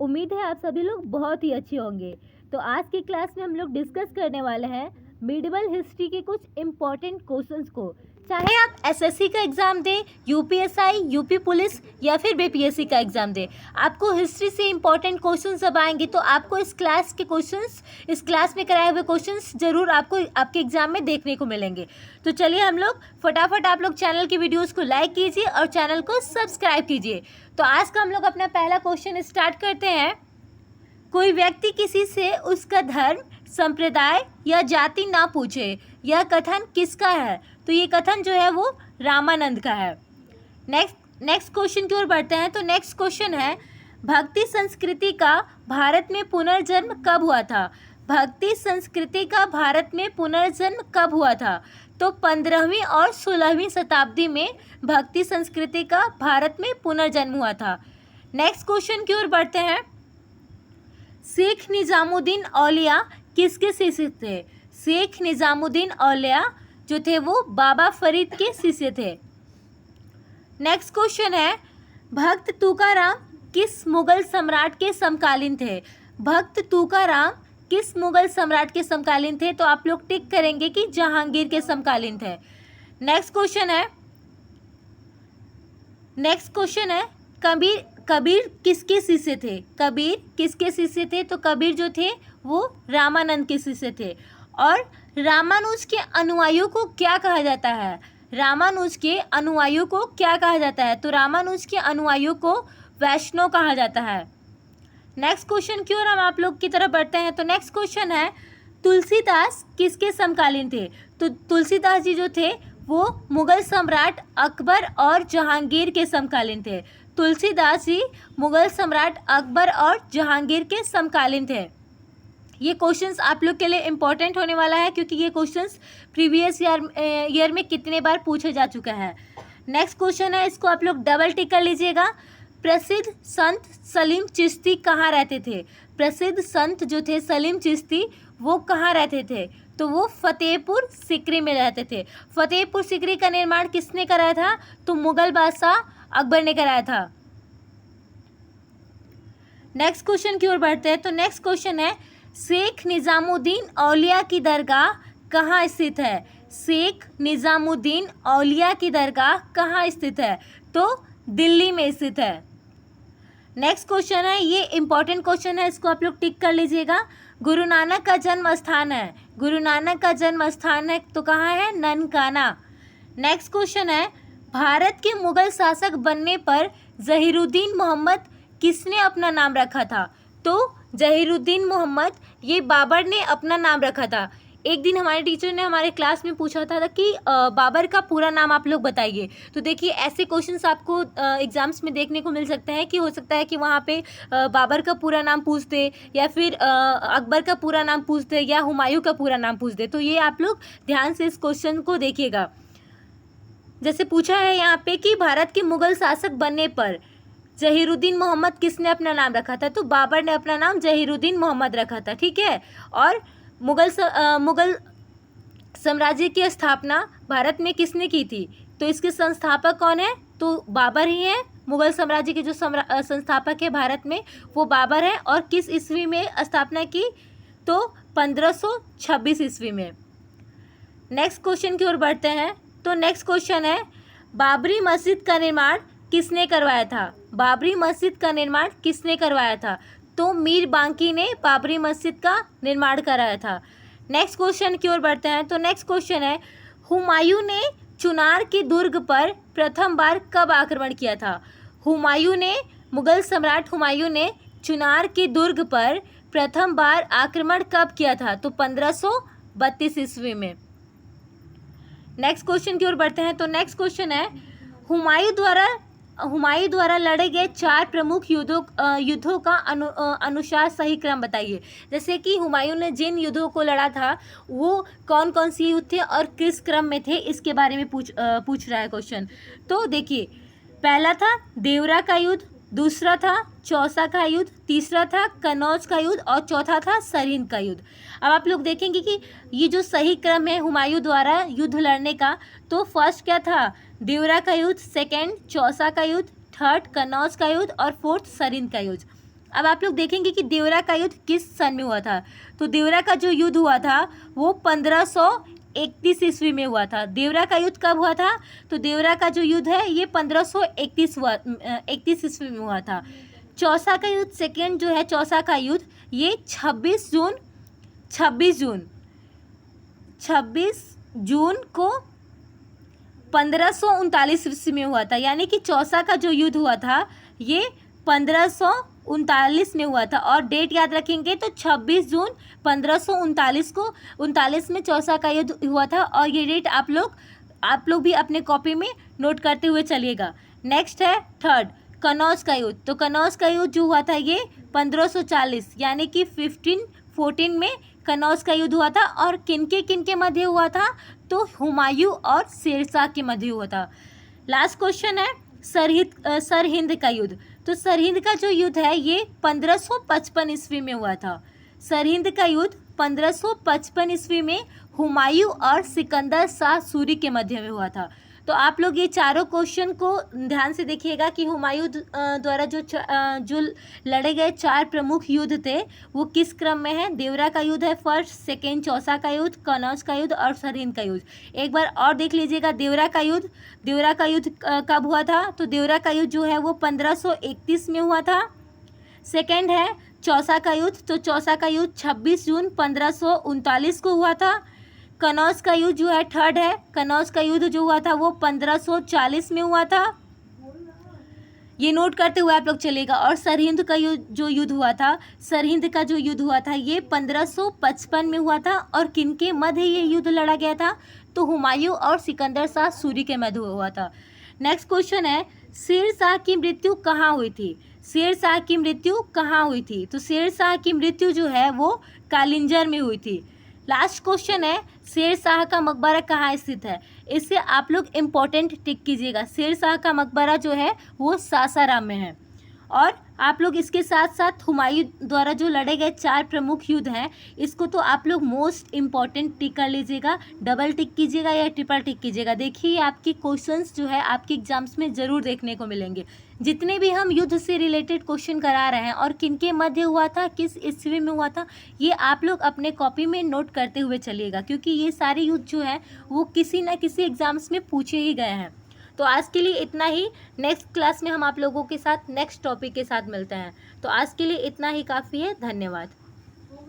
उम्मीद है आप सभी लोग बहुत ही अच्छे होंगे। तो आज की क्लास में हम लोग डिस्कस करने वाले हैं मिडिवल हिस्ट्री के कुछ इम्पॉर्टेंट क्वेश्चंस को। चाहे आप एसएससी का एग्ज़ाम दें, यूपीएसआई, यूपी पुलिस या फिर बीपीएससी का एग्ज़ाम दें, आपको हिस्ट्री से इम्पॉर्टेंट क्वेश्चंस जब आएंगे तो आपको इस क्लास में कराए हुए क्वेश्चंस ज़रूर आपको आपके एग्ज़ाम में देखने को मिलेंगे। तो चलिए हम लोग फटाफट आप लोग चैनल की वीडियोज़ को लाइक कीजिए और चैनल को सब्सक्राइब कीजिए। तो आज का हम लोग अपना पहला क्वेश्चन स्टार्ट करते हैं। कोई व्यक्ति किसी से उसका धर्म, संप्रदाय या जाति ना पूछे, यह कथन किसका है? तो ये कथन जो है वो रामानंद का है। नेक्स्ट क्वेश्चन की ओर बढ़ते हैं। तो नेक्स्ट क्वेश्चन है, भक्ति संस्कृति का भारत में पुनर्जन्म कब हुआ था? भक्ति संस्कृति का भारत में पुनर्जन्म कब हुआ था? तो 15वीं और 16वीं शताब्दी में भक्ति संस्कृति का भारत में पुनर्जन्म हुआ था। नेक्स्ट क्वेश्चन की ओर बढ़ते हैं। शेख निजामुद्दीन औलिया किसके शिष्य थे? शेख निजामुद्दीन औलिया जो थे वो बाबा फरीद के शिष्य थे। नेक्स्ट क्वेश्चन है, भक्त तुकाराम किस मुगल सम्राट के समकालीन थे? भक्त तुकाराम किस मुगल सम्राट के समकालीन थे? तो आप लोग टिक करेंगे कि जहांगीर के समकालीन थे। नेक्स्ट क्वेश्चन है कबीर किसके शिष्य थे? कबीर किसके शिष्य थे? तो कबीर जो थे वो रामानंद के शिष्य थे। और रामानुज के अनुयायियों को क्या कहा जाता है? रामानुज के अनुयायियों को क्या कहा जाता है? तो रामानुज के अनुयायियों को वैष्णव कहा जाता है। नेक्स्ट क्वेश्चन की ओर हम आप लोग की तरफ बढ़ते हैं। तो नेक्स्ट क्वेश्चन है, तुलसीदास किसके समकालीन थे? तो तुलसीदास जी जो थे वो मुगल सम्राट अकबर और जहांगीर के समकालीन थे। तुलसीदास जी मुगल सम्राट अकबर और जहांगीर के समकालीन थे। ये क्वेश्चंस आप लोग के लिए इम्पोर्टेंट होने वाला है क्योंकि ये क्वेश्चंस प्रीवियस ईयर में कितने बार पूछे जा चुका है। नेक्स्ट क्वेश्चन है, इसको आप लोग डबल टिक कर लीजिएगा। प्रसिद्ध संत सलीम चिश्ती कहाँ रहते थे? प्रसिद्ध संत जो थे सलीम चिश्ती वो कहाँ रहते थे? तो वो फतेहपुर सिकरी में रहते थे। फतेहपुर सिकरी का निर्माण किसने कराया था? तो मुगल बादशाह अकबर ने कराया था। नेक्स्ट क्वेश्चन की ओर बढ़ते हैं। तो नेक्स्ट क्वेश्चन है, शेख निजामुद्दीन औलिया की दरगाह कहाँ स्थित है? शेख निजामुद्दीन औलिया की दरगाह कहाँ स्थित है? तो दिल्ली में स्थित है। नेक्स्ट क्वेश्चन है, ये इंपॉर्टेंट क्वेश्चन है, इसको आप लोग टिक कर लीजिएगा। गुरु नानक का जन्म स्थान है, गुरु नानक का जन्म स्थान है तो कहाँ है? ननकाना। नेक्स्ट क्वेश्चन है, भारत के मुगल शासक बनने पर जहीरुद्दीन मोहम्मद किसने अपना नाम रखा था? तो जहीरुद्दीन मोहम्मद ये बाबर ने अपना नाम रखा था। एक दिन हमारे टीचर ने हमारे क्लास में पूछा था कि बाबर का पूरा नाम आप लोग बताइए। तो देखिए ऐसे क्वेश्चंस आपको एग्जाम्स में देखने को मिल सकते हैं कि हो सकता है कि वहाँ पे बाबर का पूरा नाम पूछ दे या फिर अकबर का पूरा नाम पूछ दे या हुमायूं का पूरा नाम पूछ दे। तो ये आप लोग ध्यान से इस क्वेश्चन को देखिएगा। जैसे पूछा है यहाँ पे कि भारत के मुगल शासक बनने पर जहीरुद्दीन मोहम्मद किसने अपना नाम रखा था? तो बाबर ने अपना नाम जहीरुद्दीन मोहम्मद रखा था। ठीक है। और मुगल साम्राज्य की स्थापना भारत में किसने की थी? तो इसके संस्थापक कौन है? तो बाबर ही हैं। मुगल साम्राज्य के जो संस्थापक है भारत में वो बाबर है। और किस ईस्वी में स्थापना की? तो 1526 ईस्वी में। नेक्स्ट क्वेश्चन की ओर बढ़ते हैं। तो नेक्स्ट क्वेश्चन है, बाबरी मस्जिद का निर्माण किसने करवाया था? बाबरी मस्जिद का निर्माण किसने करवाया था? तो मीर बांकी ने बाबरी मस्जिद का निर्माण कराया था। नेक्स्ट क्वेश्चन की ओर बढ़ते हैं। तो नेक्स्ट क्वेश्चन है, हुमायूं ने चुनार के दुर्ग पर प्रथम बार कब आक्रमण किया था? मुगल सम्राट हुमायूं ने चुनार के दुर्ग पर प्रथम बार आक्रमण कब किया था? तो 1532 ईस्वी में। नेक्स्ट क्वेश्चन की ओर बढ़ते हैं। तो नेक्स्ट क्वेश्चन है, हुमायूं द्वारा लड़े गए 4 प्रमुख युद्धों का अनुसार सही क्रम बताइए। जैसे कि हुमायूं ने जिन युद्धों को लड़ा था वो कौन कौन से युद्ध थे और किस क्रम में थे, इसके बारे में पूछ रहा है क्वेश्चन। तो देखिए, पहला था देवरा का युद्ध, दूसरा था चौसा का युद्ध, तीसरा था कन्नौज का युद्ध और चौथा था सरहिंद का युद्ध। अब आप लोग देखेंगे कि ये जो सही क्रम है हुमायूं द्वारा युद्ध लड़ने का, तो फर्स्ट क्या था? देवरा का युद्ध, सेकंड चौसा का युद्ध, थर्ड कन्नौज का युद्ध और फोर्थ सरहिंद का युद्ध। अब आप लोग देखेंगे कि देवरा का युद्ध किस सन में हुआ था। तो देवरा का जो युद्ध हुआ था वो 1531 ईस्वी में हुआ था। देवरा का युद्ध कब हुआ था? तो देवरा का जो युद्ध है ये 1531 ईस्वी में हुआ था। चौसा का युद्ध, सेकेंड जो है चौसा का युद्ध, ये 26 जून को 1539 ईस्वी में हुआ था। यानी कि चौसा का जो युद्ध हुआ था ये 1539 में हुआ था। और डेट याद रखेंगे तो 26 जून 1539 में चौसा का युद्ध हुआ था। और ये डेट आप लोग भी अपने कॉपी में नोट करते हुए चलिएगा। नेक्स्ट है थर्ड, कनौज का युद्ध। तो कनौज का युद्ध जो हुआ था ये 1540 यानी कि 1514 में कनौज का युद्ध हुआ था। और किन के मध्य हुआ था? तो हुमायूं और शेरशाह के मध्य हुआ था। लास्ट क्वेश्चन है सरहिंद का युद्ध। तो सरहिंद का जो युद्ध है ये 1555 ईस्वी में हुआ था। सरहिंद का युद्ध 1555 ईस्वी में हुमायूं और सिकंदर शाह सूरी के मध्य में हुआ था। तो आप लोग ये चारों क्वेश्चन को ध्यान से देखिएगा कि हुमायूं द्वारा जो लड़े गए 4 प्रमुख युद्ध थे वो किस क्रम में है। देवरा का युद्ध है फर्स्ट, सेकेंड चौसा का युद्ध, कनौज का युद्ध और सरहिंद का युद्ध। एक बार और देख लीजिएगा देवरा का युद्ध कब हुआ था? तो देवरा का युद्ध जो है वो 1531 में हुआ था। सेकेंड है चौसा का युद्ध। तो चौसा का युद्ध 26 जून 1539 को हुआ था। कनौज का युद्ध जो है थर्ड है, कनौज का युद्ध जो हुआ था वो 1540 में हुआ था। ये नोट करते हुए आप लोग चलेगा। और सरहिंद का जो युद्ध हुआ था, सरहिंद का जो युद्ध हुआ था ये 1555 में हुआ था। और किनके मध्य ये युद्ध लड़ा गया था? तो हुमायूं और सिकंदर शाह सूरी के मध्य हुआ था। नेक्स्ट क्वेश्चन है शेरशाह की मृत्यु कहाँ हुई थी? शेरशाह की मृत्यु कहाँ हुई थी? तो शेरशाह की मृत्यु जो है वो कालिंजर में हुई थी। लास्ट क्वेश्चन है शेरशाह का मकबरा कहाँ स्थित है? इससे आप लोग इम्पोर्टेंट टिक कीजिएगा। शेरशाह का मकबरा जो है वो सासाराम में है। और आप लोग इसके साथ साथ हुमायूं द्वारा जो लड़े गए 4 प्रमुख युद्ध हैं इसको तो आप लोग मोस्ट इम्पॉर्टेंट टिक कर लीजिएगा, डबल टिक कीजिएगा या ट्रिपल टिक कीजिएगा। देखिए आपके क्वेश्चंस जो है आपके एग्जाम्स में ज़रूर देखने को मिलेंगे। जितने भी हम युद्ध से रिलेटेड क्वेश्चन करा रहे हैं और किनके मध्य हुआ था, किस ईस्वी में हुआ था, ये आप लोग अपने कॉपी में नोट करते हुए चलिएगा, क्योंकि ये सारे युद्ध जो है वो किसी न किसी एग्जाम्स में पूछे ही गए हैं। तो आज के लिए इतना ही। नेक्स्ट क्लास में हम आप लोगों के साथ नेक्स्ट टॉपिक के साथ मिलते हैं। तो आज के लिए इतना ही काफ़ी है। धन्यवाद।